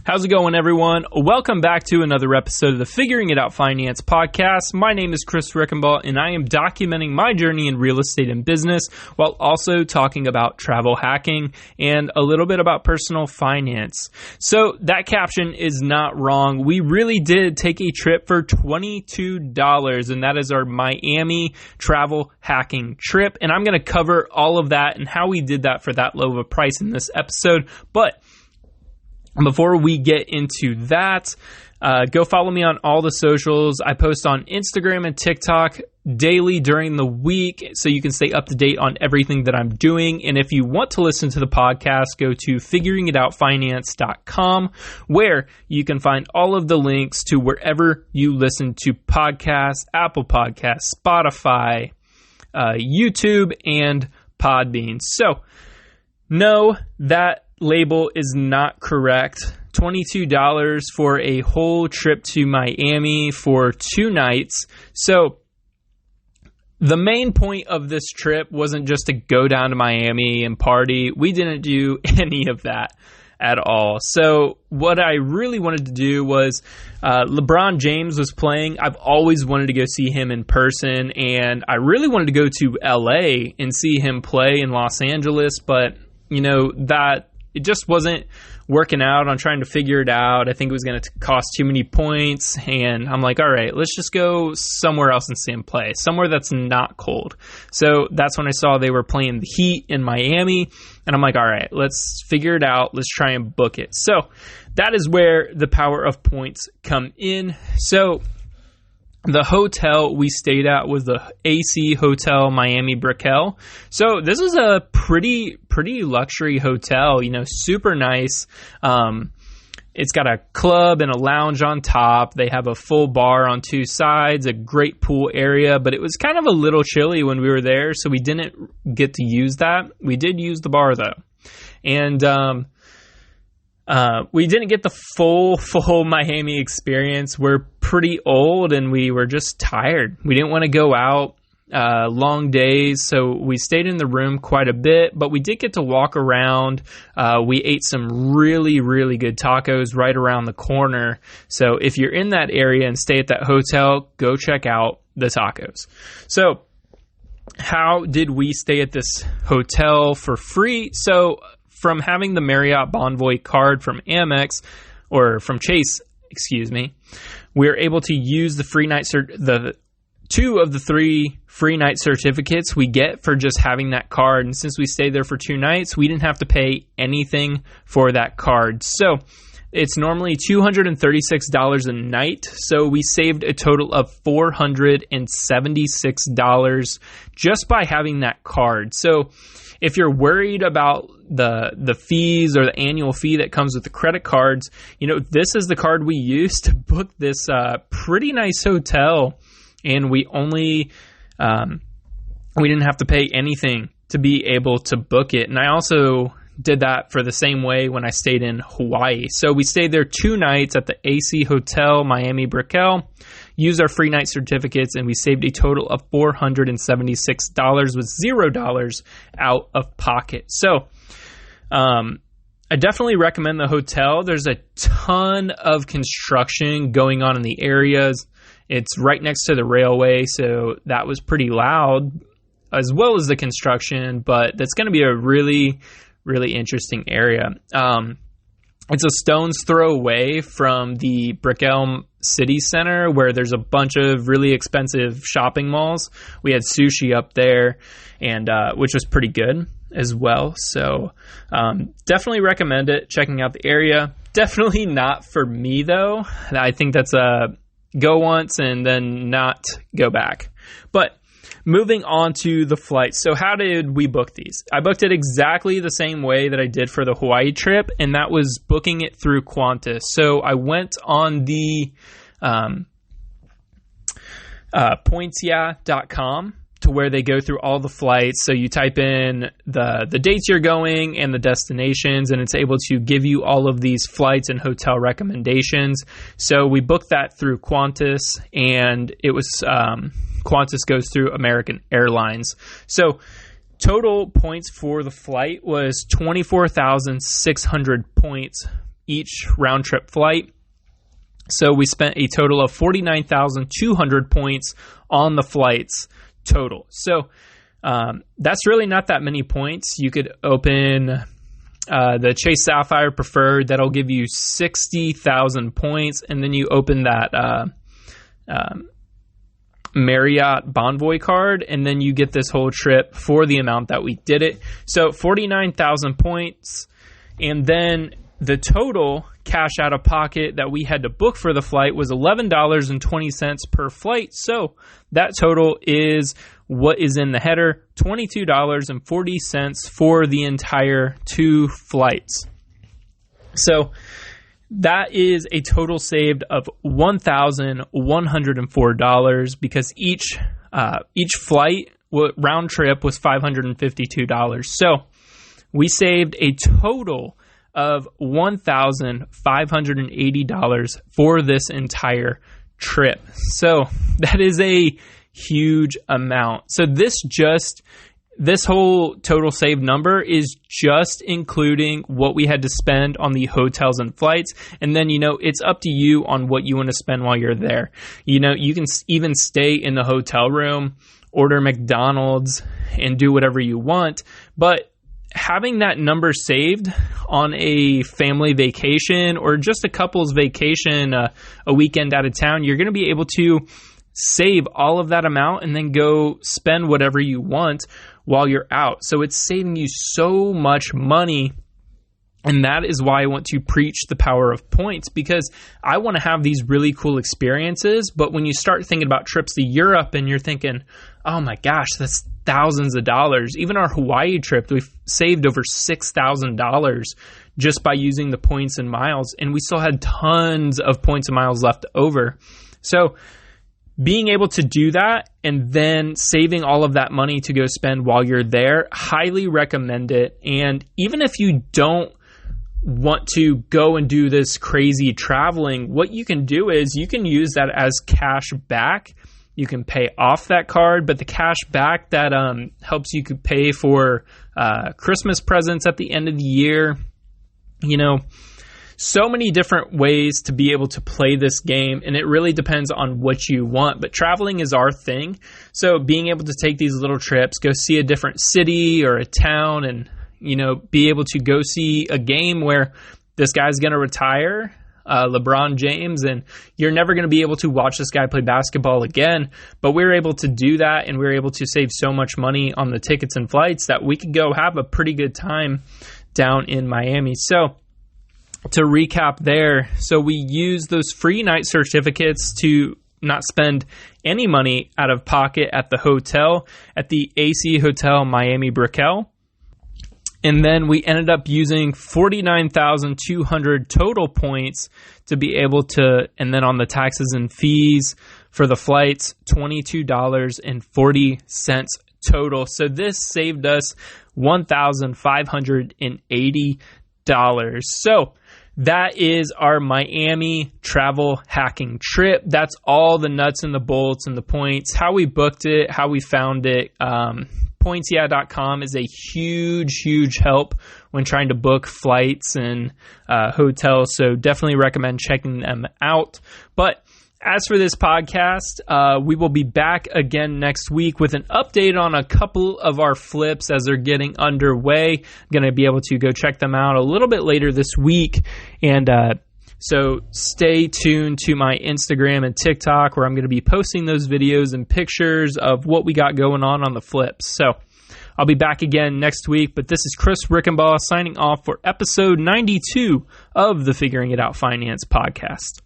How's it going, everyone? Welcome back to another episode of the Figuring It Out Finance podcast. My name is Chris Rickenbaugh, and I am documenting my journey in real estate and business while also talking about travel hacking and a little bit about personal finance. So that caption is not wrong. We really did take a trip for $22, and that is our Miami travel hacking trip. And I'm going to cover all of that and how we did that for that low of a price in this episode. But before we get into that, go follow me on all the socials. I post on Instagram and TikTok daily during the week so you can stay up to date on everything that I'm doing. And if you want to listen to the podcast, go to figuringitoutfinance.com, where you can find all of the links to wherever you listen to podcasts, Apple Podcasts, Spotify, YouTube, and Podbean. So, no, that label is not correct. $22 for a whole trip to Miami for 2 nights. So the main point of this trip wasn't just to go down to Miami and party. We didn't do any of that at all. So what I really wanted to do was LeBron James was playing. I've always wanted to go see him in person, and I really wanted to go to LA and see him play in Los Angeles, but you know, that it just wasn't working out on trying to figure it out. I think it was going to cost too many points. And I'm like, all right, let's just go somewhere else and see him play, somewhere that's not cold. So that's when I saw they were playing the Heat in Miami. And I'm like, all right, let's figure it out. Let's try and book it. So that is where the power of points come in. So the hotel we stayed at was the AC Hotel Miami Brickell. So this is a pretty luxury hotel, you know, super nice. It's got a club and a lounge on top. They have a full bar on 2 sides, a great pool area, but it was kind of a little chilly when we were there, so we didn't get to use that. We did use the bar though. And we didn't get the full Miami experience. We're pretty old and we were just tired. We didn't want to go out long days, so we stayed in the room quite a bit, but we did get to walk around. We ate some really, really good tacos right around the corner. So if you're in that area and stay at that hotel, go check out the tacos. So how did we stay at this hotel for free? So from having the Marriott Bonvoy card from Amex, or from Chase, we were able to use the free night the 2 of the 3 free night certificates we get for just having that card. And since we stayed there for 2 nights, we didn't have to pay anything for that card. So it's normally $236 a night. So we saved a total of $476 just by having that card. So if you're worried about the fees or the annual fee that comes with the credit cards, you know, this is the card we used to book this pretty nice hotel, and we only we didn't have to pay anything to be able to book it. And I also did that for the same way when I stayed in Hawaii. So we stayed there 2 nights at the AC Hotel Miami Brickell, used our free night certificates, and we saved a total of $476 with $0 out of pocket. So I definitely recommend the hotel. There's a ton of construction going on in the areas. It's right next to the railway, so that was pretty loud, as well as the construction, but that's going to be a really, really interesting area. It's a stone's throw away from the Brickell City Center, where there's a bunch of really expensive shopping malls. We had sushi up there, and which was pretty good as well. So definitely recommend it, checking out the area. Definitely not for me, though. I think that's a go once and then not go back. But moving on to the flights. So how did we book these? I booked it exactly the same way that I did for the Hawaii trip, and that was booking it through Qantas. So I went on the pointsya.com to where they go through all the flights. So you type in the dates you're going and the destinations, and it's able to give you all of these flights and hotel recommendations. So we booked that through Qantas, and it was Qantas goes through American Airlines. So total points for the flight was 24,600 points each round trip flight. So we spent a total of 49,200 points on the flights total. So that's really not that many points. You could open the Chase Sapphire Preferred. That'll give you 60,000 points. And then you open that Marriott Bonvoy card, and then you get this whole trip for the amount that we did it. So 49,000 points. And then the total cash out of pocket that we had to book for the flight was $11.20 per flight. So that total is what is in the header, $22.40 for the entire 2 flights. So that is a total saved of $1,104 because each flight round trip was $552. So we saved a total of $1,580 for this entire trip. So that is a huge amount. So this whole total save number is just including what we had to spend on the hotels and flights. And then, it's up to you on what you want to spend while you're there. You can even stay in the hotel room, order McDonald's, and do whatever you want. But having that number saved on a family vacation or just a couple's vacation, a weekend out of town, you're going to be able to save all of that amount and then go spend whatever you want while you're out. So it's saving you so much money. And that is why I want to preach the power of points, because I want to have these really cool experiences. But when you start thinking about trips to Europe and you're thinking, oh my gosh, that's thousands of dollars. Even our Hawaii trip, we've saved over $6,000 just by using the points and miles. And we still had tons of points and miles left over. So being able to do that and then saving all of that money to go spend while you're there, highly recommend it. And even if you don't want to go and do this crazy traveling, what you can do is you can use that as cash back. You can pay off that card, but the cash back that helps you could pay for Christmas presents at the end of the year. So many different ways to be able to play this game, and it really depends on what you want. But traveling is our thing. So being able to take these little trips, go see a different city or a town, and be able to go see a game where this guy's going to retire, LeBron James, and you're never going to be able to watch this guy play basketball again. But we're able to do that, and we're able to save so much money on the tickets and flights that we could go have a pretty good time down in Miami. So to recap there, so we use those free night certificates to not spend any money out of pocket at the hotel, at the AC Hotel Miami Brickell. And then we ended up using 49,200 total points to be able to, and then on the taxes and fees for the flights, $22.40 total. So this saved us $1,580. So that is our Miami travel hacking trip. That's all the nuts and the bolts and the points, how we booked it, how we found it. Pointsyeah.com is a huge, huge help when trying to book flights and hotels. So definitely recommend checking them out. But as for this podcast, we will be back again next week with an update on a couple of our flips as they're getting underway. I'm going to be able to go check them out a little bit later this week. And so stay tuned to my Instagram and TikTok, where I'm going to be posting those videos and pictures of what we got going on the flips. So I'll be back again next week. But this is Chris Rickenbaugh signing off for episode 92 of the Figuring It Out Finance podcast.